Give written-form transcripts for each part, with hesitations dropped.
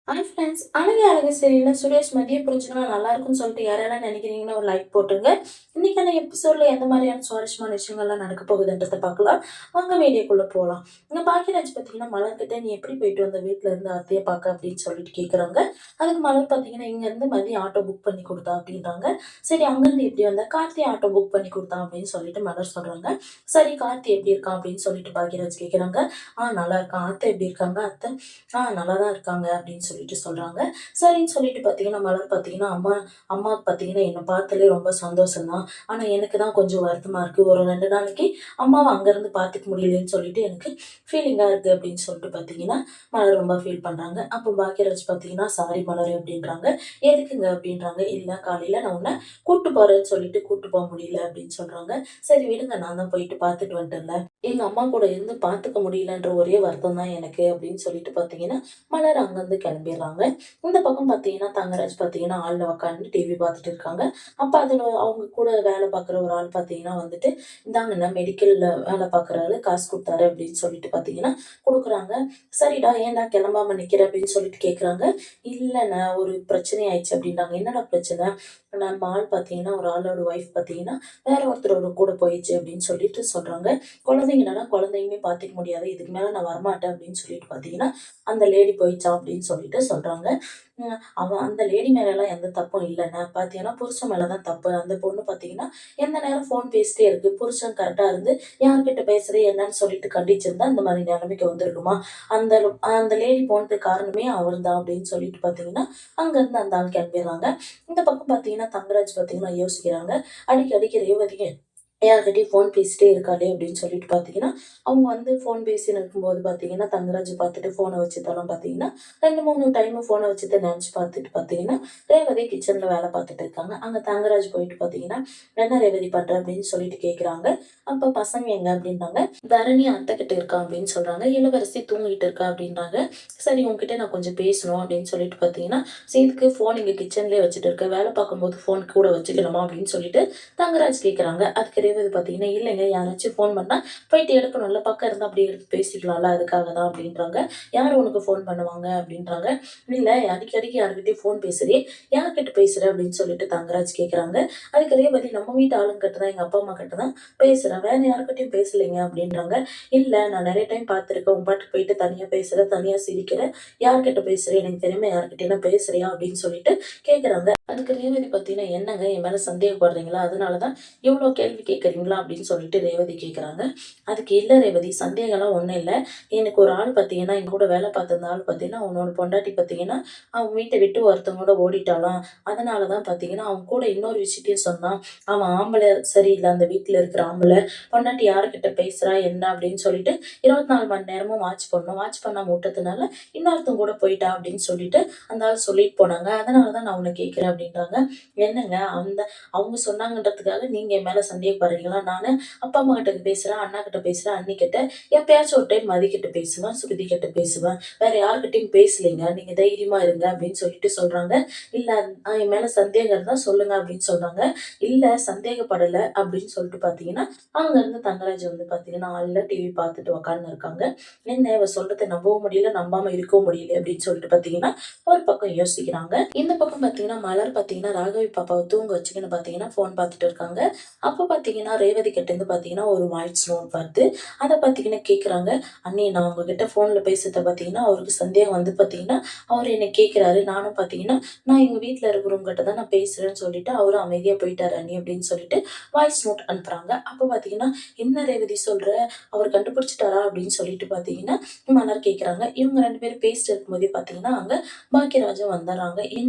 Hi friends, அழகே அழகு சரியில்ல சுரேஷ் மதியம் புரிஞ்சுனா நல்லா இருக்கும்னு சொல்லிட்டு யாரெல்லாம் நினைக்கிறீங்கன்னா ஒரு லைக் போட்டுருங்க. இன்னைக்கான எபிசோட்ல எந்த மாதிரியான சுவாரஸ்யமான விஷயங்கள்லாம் நடக்க போகுதுன்றத பார்க்கலாம். வாங்க வீடியோக்குள்ள போகலாம். இங்க பாக்கியராஜ் பார்த்தீங்கன்னா மலர்கிட்ட நீ எப்படி போயிட்டு வந்த வீட்டுல இருந்து அத்தையை பார்க்க அப்படின்னு சொல்லிட்டு கேட்குறாங்க. அதுக்கு மலர் பார்த்தீங்கன்னா இங்க இருந்து மதியம் ஆட்டோ புக் பண்ணி கொடுத்தா அப்படின்றாங்க. சரி அங்கிருந்து எப்படி வந்த கார்த்தி ஆட்டோ புக் பண்ணி கொடுத்தான் அப்படின்னு சொல்லிட்டு மலர் சொல்றாங்க. சரி கார்த்தி எப்படி இருக்கான் அப்படின்னு சொல்லிட்டு பாக்கியராஜ் கேட்குறாங்க. நல்லா இருக்கான். அத்தை எப்படி இருக்காங்க? அத்தை நல்லா தான் இருக்காங்க அப்படின்னு சொல்லிட்டு சொல்றாங்க. சரின்னு சொல்லிட்டு பார்த்தீங்கன்னா, மலர் பார்த்தீங்கன்னா, அம்மாவுக்கு பார்த்தீங்கன்னா என்ன பார்த்தாலே ரொம்ப சந்தோஷம் தான். ஆனா எனக்கு தான் கொஞ்சம் வருத்தமா இருக்கு. ஒரு 2 நாளைக்கு அம்மாவ அங்கருந்து பார்த்துக்க முடியலன்னு சொல்லிட்டு எனக்கு ஃபீலிங்கா இருக்கு அப்படின்னு சொல்லிட்டு பார்த்தீங்கன்னா, மலர் ரொம்ப ஃபீல் பண்றாங்க. அப்போ பாக்யராஜ் பார்த்தீங்கன்னா, சாரி மலர் அப்படின்றாங்க. எதுக்குங்க அப்படின்றாங்க. இல்ல காலையில நான் உன்ன கூட்டு போறேன்னு சொல்லிட்டு கூட்டு போக முடியல அப்படின்னு சொல்றாங்க. சரி விடுங்க நான் தான் போயிட்டு பார்த்துட்டு வந்துட்டேன்ல. எங்க அம்மா கூட இருந்து பார்த்துக்க முடியலன்ற ஒரே வருத்தம் தான் எனக்கு அப்படின்னு சொல்லிட்டு பார்த்தீங்கன்னா, மலர் அங்கருந்து கிளம்பிடுறாங்க. இந்த பக்கம் பார்த்தீங்கன்னா, தங்கராஜ் பார்த்தீங்கன்னா, ஹால்ல உட்காந்து டிவி பார்த்துட்டு இருக்காங்க. அப்ப அதுல அவங்க கூட வேலை பார்க்குற ஒரு ஆள் பார்த்தீங்கன்னா வந்துட்டு, "இந்தாங்கண்ணா மெடிக்கல்ல வேலை பார்க்குறாரு, காசு குடுத்தாரு" அப்படின்னு சொல்லிட்டு பார்த்தீங்கன்னா குடுக்குறாங்க. "சரிடா, ஏன்டா கிளம்பாம நிக்கிற?" அப்படின்னு சொல்லிட்டு கேட்குறாங்க. "இல்லண்ணா, ஒரு பிரச்சனை ஆயிடுச்சு" அப்படின்றாங்க. "என்னடா பிரச்சனை?" நம்ம ஆள் பார்த்தீங்கன்னா, ஒரு ஆளோட ஒய்ஃப் பார்த்தீங்கன்னா, வேற ஒருத்தரோட கூட போயிடுச்சு அப்படின்னு சொல்லிட்டு சொல்றாங்க. குழந்தைங்கனால குழந்தையுமே பார்த்துக்க முடியாது. இதுக்கு மேல நான் வரமாட்டேன் அப்படின்னு சொல்லிட்டு பார்த்தீங்கன்னா, அந்த லேடி போயிடுச்சாம் அப்படின்னு சொல்லிட்டு சொல்றாங்க. அவன் அந்த லேடி மேலலாம் எந்த தப்பும் இல்லங்க. பார்த்தீங்கன்னா, புருஷன் மேல தான் தப்பு. அந்த பொண்ணு பார்த்தீங்கன்னா, எந்த நேரம் ஃபோன் பேசிட்டே இருக்கு. புருஷன் கரெக்ட்டா இருந்து யார்கிட்ட பேசுற என்னன்னு சொல்லிட்டு கண்டிச்சிருந்தா, இந்த மாரி நிலைமைக்கு வந்திருக்குமா? அந்த அந்த லேடி போனதுக்கு காரணமே அவர் தான் அப்படின்னு சொல்லிட்டு பார்த்தீங்கன்னா, அங்கருந்து அந்த ஆள் கிளம்பிர்றாங்க. இந்த பக்கம் பார்த்தீங்கன்னா, தங்கராஜ் பார்த்தீங்கன்னா யோசிக்கிறாங்க. அடிக்கடிக்கு ரேவதிய யார்கிட்டயும் ஃபோன் பேசிட்டே இருக்காளே அப்படின்னு சொல்லிட்டு பார்த்தீங்கன்னா, அவங்க வந்து ஃபோன் பேசின்னு இருக்கும்போது பார்த்தீங்கன்னா, தங்கராஜ் பார்த்துட்டு ஃபோன வச்சதெல்லாம் பார்த்தீங்கன்னா, 2, 3 டைமு ஃபோன வச்சத நெனச்சு பார்த்துட்டு பார்த்தீங்கன்னா, ரேவதி கிச்சன்ல வேல பார்த்துட்டு இருக்காங்க. அங்க தங்கராஜ் போயிட்டு பார்த்தீங்கன்னா, "என்ன ரேவதி பண்ற?" அப்படின்னு சொல்லிட்டு கேட்குறாங்க. அப்ப "பசங்க எங்க?" அப்படின்றாங்க. "தரணி அத்தைகிட்ட இருக்கா" அப்படின்னு சொல்றாங்க. "இளவரசி தூங்கிட்டு இருக்கா" அப்படின்றாங்க. "சரி உன்கிட்ட நான் கொஞ்சம் பேசணும்" அப்படின்னு சொல்லிட்டு பார்த்தீங்கன்னா, "சரி எதுக்கு ஃபோன் இங்க கிச்சன்லயே வச்சுட்டு இருக்க? வேல பார்க்கும்போது ஃபோன் கூட வச்சுக்கணுமா?" அப்படின்னு சொல்லிட்டு தங்கராஜ் கேட்குறாங்க. அதுக்கு ரேவதி பார்த்தீங்கன்னா, "இல்லைங்க யாராச்சும் ஃபோன் பண்ணா போயிட்டு எடுக்கணும்ல. பக்கம் இருந்தா அப்படியே எடுத்து பேசிக்கலாம்ல. அதுக்காக தான்" அப்படின்றாங்க. "யார் உனக்கு ஃபோன் பண்ணுவாங்க?" அப்படின்றாங்க. "இல்ல அடிக்கடிக்கு யார்கிட்டயும் ஃபோன் பேசுறியே, யார்கிட்ட பேசுற?" அப்படின்னு சொல்லிட்டு தங்கராஜ் கேட்குறாங்க. அதுக்கு ரேவதி, "நம்ம வீட்டு ஆளுங்கிட்ட தான், எங்க அப்பா, அம்மா கிட்ட தான் பேசுறேன். வேற யார்கிட்டயும் பேசலைங்க" அப்படின்றாங்க. "இல்ல நான் நெறைய டைம் பார்த்துருக்கேன். உன் பாட்டுக்கு போயிட்டு தனியா பேசுற, தனியா சிரிக்கிற. யார்கிட்ட பேசுற? எனக்கு தெரியாம யார்கிட்டயும் பேசுறியா?" அப்படின்னு சொல்லிட்டு கேட்குறாங்க. அதுக்கு ரேவதி பார்த்தீங்கன்னா, "என்னங்க என் மேல சந்தேகப்படுறீங்களா? அதனால தான் இவ்ளோ கேள்வி கேட்குறீங்களா?" அப்படின்னு சொல்லிட்டு ரேவதி கேட்குறாங்க. அதுக்கு, "இல்ல ரேவதி சந்தேகம்லாம் ஒண்ணும் இல்ல. எனக்கு ஒரு ஆள் பார்த்தீங்கன்னா, என் கூட வேலை பார்த்த அந்த ஆள் பார்த்தீங்கன்னா, உன்னோட பொண்டாட்டி பார்த்தீங்கன்னா, அவன் வீட்ட விட்டு ஒருத்தவங்களோட ஓடிட்டாளாம். அதனால தான் பார்த்தீங்கன்னா, அவன் கூட இன்னொரு விஷயத்தையும் சொன்னான். அவன் ஆம்பள சரியில்ல. அந்த வீட்ல இருக்கிற ஆம்பள. பொண்டாட்டி யார்கிட்ட பேசுறா என்ன அப்படின்னு சொல்லிட்டு 24 மணி நேரமும் வாட்ச் பண்ணோம். வாட்ச் பண்ணாம விட்டதுனால இன்னொருத்தவங்க கூட போயிட்டா அப்படின்னு சொல்லிட்டு அந்த ஆள் சொல்லிட்டு போனாங்க. அதனால தான் நான் உன்ன கேட்கிறேன்" அப்படின்றாங்க. "என்னங்க அவங்க சொன்னாங்கன்றதுக்காக நீங்க என் மேல சந்தேகப்படுறீங்களா? நானு அப்பா, அம்மா கிட்ட பேசுறேன், அண்ணா கிட்ட பேசுறேன், அண்ணி கிட்ட எப்பயாச்சும் ஒரு டைம் மதி கிட்ட பேசுவேன், ஸ்ருதி கிட்ட பேசுவேன். வேற யார்கிட்டயும் பேசலைங்க. நீங்க தைரியமா இருங்க" அப்படின்னு சொல்லிட்டு சொல்றாங்க. "இல்ல என் மேல சந்தேகம் இருந்தா சொல்லுங்க" அப்படின்னு சொல்றாங்க. "இல்ல சந்தேகப்படல" அப்படின்னு சொல்லிட்டு பார்த்தீங்கன்னா, அங்கருந்து தங்கராஜ் வந்து பார்த்தீங்கன்னா, ஹால்ல டிவி பார்த்துட்டு உட்கார்ந்து இருக்காங்க. என்ன இவ சொல்றத நம்பவும் முடியல, நம்பாம இருக்கவும் முடியல அப்படின்னு சொல்லிட்டு பார்த்தீங்கன்னா, ஒரு பக்கம் யோசிக்கிறாங்க. இந்த பக்கம் பார்த்தீங்கன்னா, மலர் பார்த்தீங்கன்னா, ராகவி பாப்பாவ தூங்க வச்சுக்கின்னு பார்த்தீங்கன்னா, ஃபோன் பார்த்துட்டு இருக்காங்க. அப்போ பார்த்தீங்கன்னா, ரேவதி கிட்டேருந்து பார்த்தீங்கன்னா, ஒரு வாய்ஸ் நோட் வருது. அத பார்த்தீங்கன்னா கேட்குறாங்க. "அண்ணி நான் உங்ககிட்ட ஃபோன்ல பேசுறத பார்த்தீங்கன்னா, அவருக்கு சந்தேகம் வந்து பார்த்தீங்கன்னா, அவரு என்ன கேட்குறாரு. நானும் பார்த்தீங்கன்னா, நான் எங்க வீட்ல இருக்கிறவங்ககிட்ட தான் நான் பேசுறேன்னு சொல்லிட்டு, அவரும் அமைதியா போயிட்டாரு அண்ணி" அப்படின்னு சொல்லிட்டு வாய்ஸ் நோட் அனுப்புறாங்க. அப்போ பார்த்தீங்கன்னா, "என்ன ரேவதி சொல்ற? அவரு கண்டுபிடிச்சுட்டாரா?" அப்படின்னு சொல்லிட்டு பார்த்தீங்கன்னா, மலர் கேட்குறாங்க. இவங்க 2 பேரும் பேசிட்டு இருக்கும்போதே பார்த்தீங்கன்னா, அங்க பாக்கியராஜும் வந்துர்றாங்க.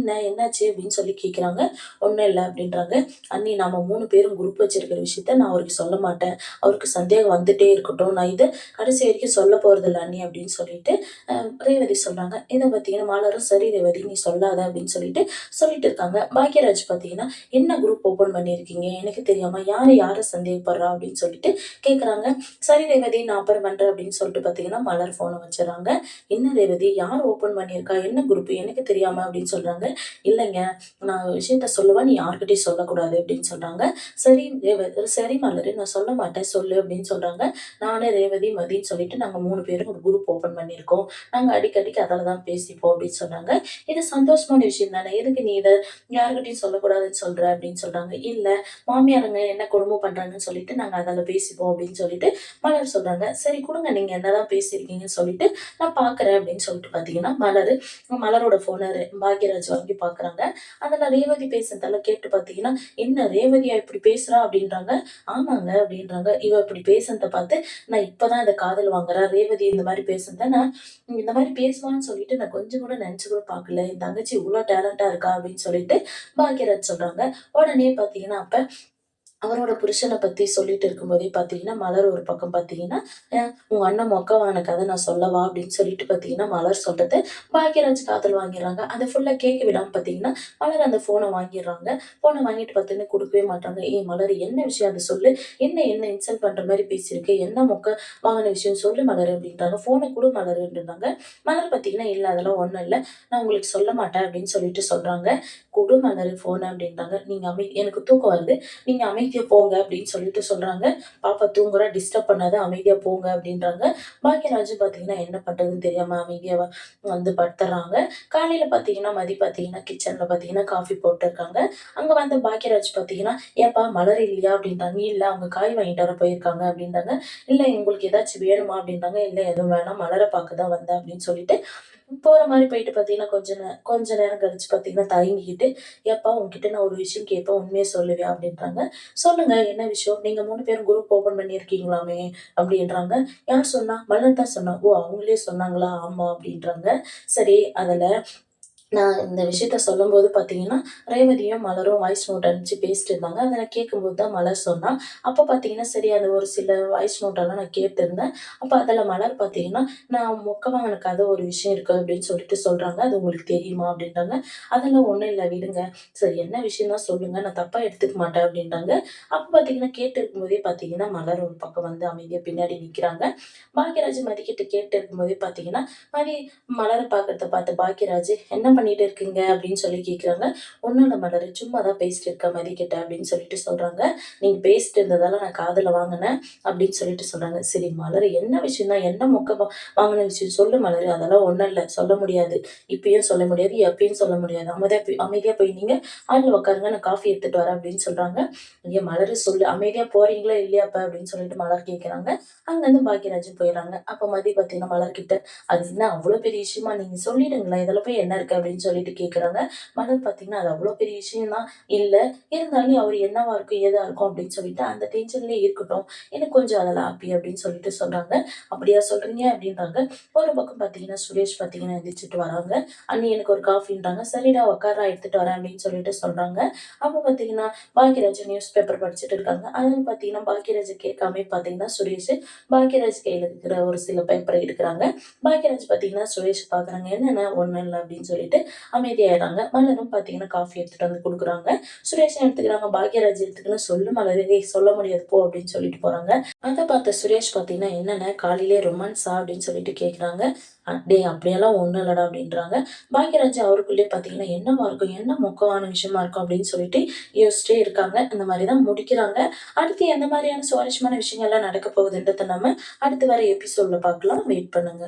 என்னாச்சு?" அப்படின்னு சொல்லி கேட்குறாங்க. "ஒண்ணும் இல்ல" அப்படின்றாங்க. "அண்ணி நாம 3 பேரும் குரூப் வச்சிருக்கிற விஷயத்த நான் அவருக்கு சொல்ல மாட்டேன். அவருக்கு சந்தேகம் வந்துட்டே இருக்கட்டும். நான் இத கடைசி வரைக்கும் சொல்லப் போறதில்ல அண்ணி" அப்படின்னு சொல்லிட்டு அ ரேவதி சொல்றாங்க. இத பார்த்தீங்கன்னா மலரும், "சரி ரேவதி நீ சொல்லாத" அப்படின்னு சொல்லிட்டு சொல்லிட்டு இருக்காங்க. பாக்கியராஜ் பார்த்தீங்கன்னா, "என்ன குரூப் ஓப்பன் பண்ணியிருக்கீங்க? எனக்கு தெரியாம யார சந்தேகப்படுறா?" அப்படின்னு சொல்லிட்டு கேட்குறாங்க. "சரி ரேவதி நான் அப்புறம் பண்றேன்" அப்படின்னு சொல்லிட்டு பார்த்தீங்கன்னா, மலர் ஃபோன வச்சுர்றாங்க. "என்ன ரேவதி யார் ஓப்பன் பண்ணியிருக்கா? என்ன குரூப்? எனக்கு தெரியாம" அப்படின்னு சொல்றாங்க. "இல்லைங்க நான் ஒரு விஷயத்த சொல்லவா, நீ யார்கிட்டயும் சொல்லக்கூடாது" அப்படின்னு சொல்றாங்க. "சரி சரி மலரு நான் சொல்ல மாட்டேன் சொல்லு அப்படின்னு சொல்றாங்க. நானு, ரேவதி, மதின்னு சொல்லிட்டு நாங்க 3 பேரும் ஒரு குரூப் ஓப்பன் பண்ணியிருக்கோம். நாங்க அடிக்கடிக்கு அதில தான் பேசிப்போம் அப்படின்னு சொன்னாங்க. இது சந்தோஷமான விஷயம் தானே. எதுக்கு நீ இத யார்கிட்டயும் சொல்லக்கூடாதுன்னு சொல்ற அப்படின்னு சொல்றாங்க. இல்ல மாமியாருங்க என்ன கொடுமை பண்றாங்கன்னு சொல்லிட்டு நாங்க அதில பேசிப்போம் அப்படின்னு சொல்லிட்டு மலர் சொல்றாங்க. சரி குடுங்க நீங்க என்னதான் பேசியிருக்கீங்கன்னு சொல்லிட்டு நான் பார்க்குறேன் அப்படின்னு சொல்லிட்டு பார்த்தீங்கன்னா, மலரோட ஃபோன பாக்யராஜ் வாங்கி பார்க்குறாங்க. அதில ரேவதி பேசுனதெல்லாம் கேட்டு பார்த்தீங்கன்னா, "என்ன ரேவதியா இப்படி பேசுறா?" அப்படின்றாங்க. "ஆமாங்க" அப்படின்றாங்க. இவ இப்படி பேசுனத பார்த்து நான் இப்ப தான் இத காதுல வாங்குறேன். ரேவதி இந்த மாரி பேசுனத நான் இந்த மாரி பேசுவான்னு சொல்லிட்டு நான் கொஞ்சம் கூட நெனச்சு கூட பார்க்கல. என் தங்கச்சி இவ்ளோ டேலண்டா இருக்கா அப்படின்னு சொல்லிட்டு பாக்யராஜ் சொல்றாங்க. உடனே பார்த்தீங்கன்னா, அப்ப அவரோட புருஷன பத்தி சொல்லிட்டு இருக்கும்போதே பார்த்தீங்கன்னா, மலர் ஒரு பக்கம் பார்த்தீங்கன்னா, "அ உங்க அண்ணன் மொக்க வாங்குன கத நான் சொல்லவா?" அப்படின்னு சொல்லிட்டு பார்த்தீங்கன்னா, மலர் சொல்றத பாக்யராஜ் காதுல வாங்கிர்றாங்க. அத ஃபுல்லா கேட்க விடாம பார்த்தீங்கன்னா, மலர் அந்த ஃபோன வாங்கிர்றாங்க. ஃபோன வாங்கிட்டு பார்த்தீங்கன்னா குடுக்கவே மாட்டாங்க. "ஏய் மலர் என்ன விஷயம் அத சொல்லு. என்ன இன்சல்ட் பண்ற மாரி பேசியிருக்க? என்ன மொக்க வாங்குன விஷயம் சொல்லு மலரு" அப்படின்றாங்க. "ஃபோன குடு மலருன்றாங்க." மலர் பார்த்தீங்கன்னா, "இல்ல அதெல்லாம் ஒண்ணும் இல்ல. நான் உங்களுக்கு சொல்ல மாட்டேன்" அப்படின்னு சொல்லிட்டு சொல்றாங்க. "குடு மலரு ஃபோன" அப்படின்றாங்க. "நீங்க எனக்கு தூக்கம் வருது. நீங்க அமைதியா போங்க அப்படின்னு சொல்லிட்டு சொல்றாங்க. பாப்பா தூங்குறா டிஸ்டர்ப் பண்ணாத அமைதியா போங்க அப்படின்றாங்க. பாக்கியராஜும் பார்த்தீங்கன்னா என்ன பண்றதுன்னு தெரியாம அமைதியா வந்து படுத்துர்றாங்க. காலையில பார்த்தீங்கன்னா, மதி பார்த்தீங்கன்னா கிச்சன்ல பார்த்தீங்கன்னா காஃபி போட்டுருக்காங்க. அங்க வந்த பாக்கியராஜ் பார்த்தீங்கன்னா, "ஏன்பா மலர் இல்லையா?" அப்படின்றாங்க. "இல்ல அவங்க காய் வாங்கிட்டு வர போயிருக்காங்க" அப்படின்றாங்க. "இல்ல உங்களுக்கு ஏதாச்சும் வேணுமா?" அப்படின்றாங்க. "இல்ல எதுவும் வேணாம். மலர பார்க்க தான் வந்தேன்" அப்படின்னு சொல்லிட்டு போற மாரி போயிட்டு பார்த்தீங்கன்னா, கொஞ்ச நேரம் கழிச்சு பார்த்தீங்கன்னா, தயங்கிக்கிட்டு, "ஏப்பா உன்கிட்ட நான் ஒரு விஷயம் கேட்பேன். உண்மைய சொல்லுவியா?" அப்படின்றாங்க. "சொல்லுங்க என்ன விஷயம்? நீங்க 3 பேரும் குரூப் ஓப்பன் பண்ணியிருக்கீங்களாமே?" அப்படின்றாங்க. "யார் சொன்னா?" "மலர் தான் சொன்னா." "ஓ! அவங்களே சொன்னாங்களா?" "ஆமா." அப்படின்றாங்க. சரி அதுல நான் இந்த விஷயத்த சொல்லும்போது பார்த்தீங்கன்னா, ரேவதியும், மலரும் வாய்ஸ் நோட் அனுப்பிச்சு பேசிட்டு இருந்தாங்க. அத நான் கேட்கும்போது தான் மலர் சொன்னா. அப்ப பார்த்தீங்கன்னா, சரி அது ஒரு சில வாய்ஸ் நோட்டெல்லாம் நான் கேட்டிருந்தேன். அப்ப அதில மலர் பார்த்தீங்கன்னா, "நான் மொக்கமா எனக்கு அது ஒரு விஷயம் இருக்கு" அப்படின்னு சொல்லிட்டு சொல்றாங்க. "அது உங்களுக்கு தெரியுமா?" அப்படின்றாங்க. "அதெல்லாம் ஒண்ணும் இல்ல விடுங்க. சரி என்ன விஷயம்னா சொல்லுங்க. நான் தப்பா எடுத்துக்க மாட்டேன்" அப்படின்றாங்க. அப்ப பார்த்தீங்கன்னா, கேட்டு இருக்கும்போதே பார்த்தீங்கன்னா, மலர் ஒரு பக்கம் வந்து அமைதியா பின்னாடி நிக்கிறாங்க. பாக்கியராஜ் மதிக்கிட்ட கேட்டு இருக்கும்போதே பார்த்தீங்கன்னா, மதி மலர பார்க்கறத பார்த்த பாக்கியராஜ், "என்ன பண்ணிட்டு இருக்கீங்க?" அப்படின்னு சொல்லி கேட்குறாங்க. "ஒண்ணும் இல்ல மலரு, சும்மா தான் பேசிட்டு இருக்கேன் மதிக்கிட்ட" அப்படின்னு சொல்லிட்டு சொல்றாங்க. "நீங்க பேசிட்டு இருந்ததெல்லாம் நான் காதுல வாங்குனேன்" அப்படின்னு சொல்லிட்டு சொல்றாங்க. "சரி மலரு என்ன விஷயம் தான்? என்ன மொக்க வாங்குன விஷயம்? சொல்லு மலரு." "அதெல்லாம் ஒண்ணும் இல்ல. சொல்ல முடியாது. இப்பயும் சொல்ல முடியாது. எப்பயும் சொல்ல முடியாது. அமைதியா போய் நீங்க ஹால்ல உட்காருங்க. நான் காஃபி எடுத்துட்டு வரேன்" அப்படின்னு சொல்றாங்க. "ஐய மலரு சொல்லு. அமைதியா போறீங்களா இல்லையா இப்ப?" அப்படின்னு சொல்லிட்டு மலர் கேட்குறாங்க. அங்கருந்து பாக்கியராஜும் போயிர்றாங்க. அப்ப மதி பார்த்தீங்கன்னா மலர்கிட்ட அது என்ன அவ்ளோ பெரிய விஷயமா? நீங்க சொல்லிடுங்களேன். இதுல போய் என்ன இருக்கு? அப்படின்னு சொல்லிட்டு கேட்குறாங்க. மலர் பார்த்தீங்கன்னா, அது அவ்ளோ பெரிய விஷயம் தான் இல்ல. இருந்தாலும் அவரு என்னவா இருக்கும்? ஏதா இருக்கும்? அப்படின்னு சொல்லிட்டு அந்த டென்ஷன்லயே இருக்கட்டும். எனக்கு கொஞ்சம் அதுல ஹாப்பி அப்படின்னு சொல்லிட்டு சொல்றாங்க. அப்படியா சொல்றீங்க? அப்படின்றாங்க. ஒரு பக்கம் பார்த்தீங்கன்னா, சுரேஷ் பார்த்தீங்கன்னா எந்திரிச்சுட்டு வராங்க. அண்ணி எனக்கு ஒரு காஃபின்றாங்க. சரிடா உட்கார்றா எடுத்துட்டு வரேன் அப்படின்னு சொல்லிட்டு சொல்றாங்க. அப்ப பார்த்தீங்கன்னா, பாக்கியராஜ் நியூஸ் பேப்பர் படிச்சுட்டு இருக்காங்க. அதுல பார்த்தீங்கன்னா, பாக்கியராஜ கேட்காமயே பார்த்தீங்கன்னா, சுரேஷ் பாக்கியராஜ் கையில இருக்கிற ஒரு சில பேப்பர எடுக்குறாங்க. பாக்கியராஜ் பார்த்தீங்கன்னா, சுரேஷ பார்க்குறாங்க. "என்னண்ணே ஒண்ணும் இல்ல" அப்படின்னு சொல்லிட்டு அமைதியாயிடுறாங்க. மலரும் பார்த்தீங்கன்னா, காஃபி எடுத்துட்டு வந்து குடுக்குறாங்க. சுரேஷும் எடுத்துக்கிறாங்க. பாக்கியராஜ் எடுத்துக்கின்னு, "சொல்லு மலரு, ஏய் சொல்ல முடியாது போ" அப்படின்னு சொல்லிட்டு போறாங்க. அத பார்த்த சுரேஷ் பார்த்தீங்கன்னா, "என்னண்ணே காலையிலேயே ரொமான்ஸா?" அப்படின்னு சொல்லிட்டு கேட்குறாங்க. டேய் அப்படியெல்லாம் ஒண்ணும் இல்லடா" அப்படின்றாங்க. பாக்கியராஜ் அவருக்குள்ளேயே பார்த்தீங்கன்னா, "என்னவா இருக்கும்? என்ன மொக்கமான விஷயமா இருக்கும்?" அப்படின்னு சொல்லிட்டு யோசிச்சிட்டே இருக்காங்க. அந்த மாரி தான் முடிக்கிறாங்க. அடுத்து எந்த மாரியான சுவாரஸ்யமான விஷயங்கள்லாம் நடக்க போகுதுன்றத நம்ம அடுத்து வர எபிசோட்ல பார்க்கலாம். வெயிட் பண்ணுங்க.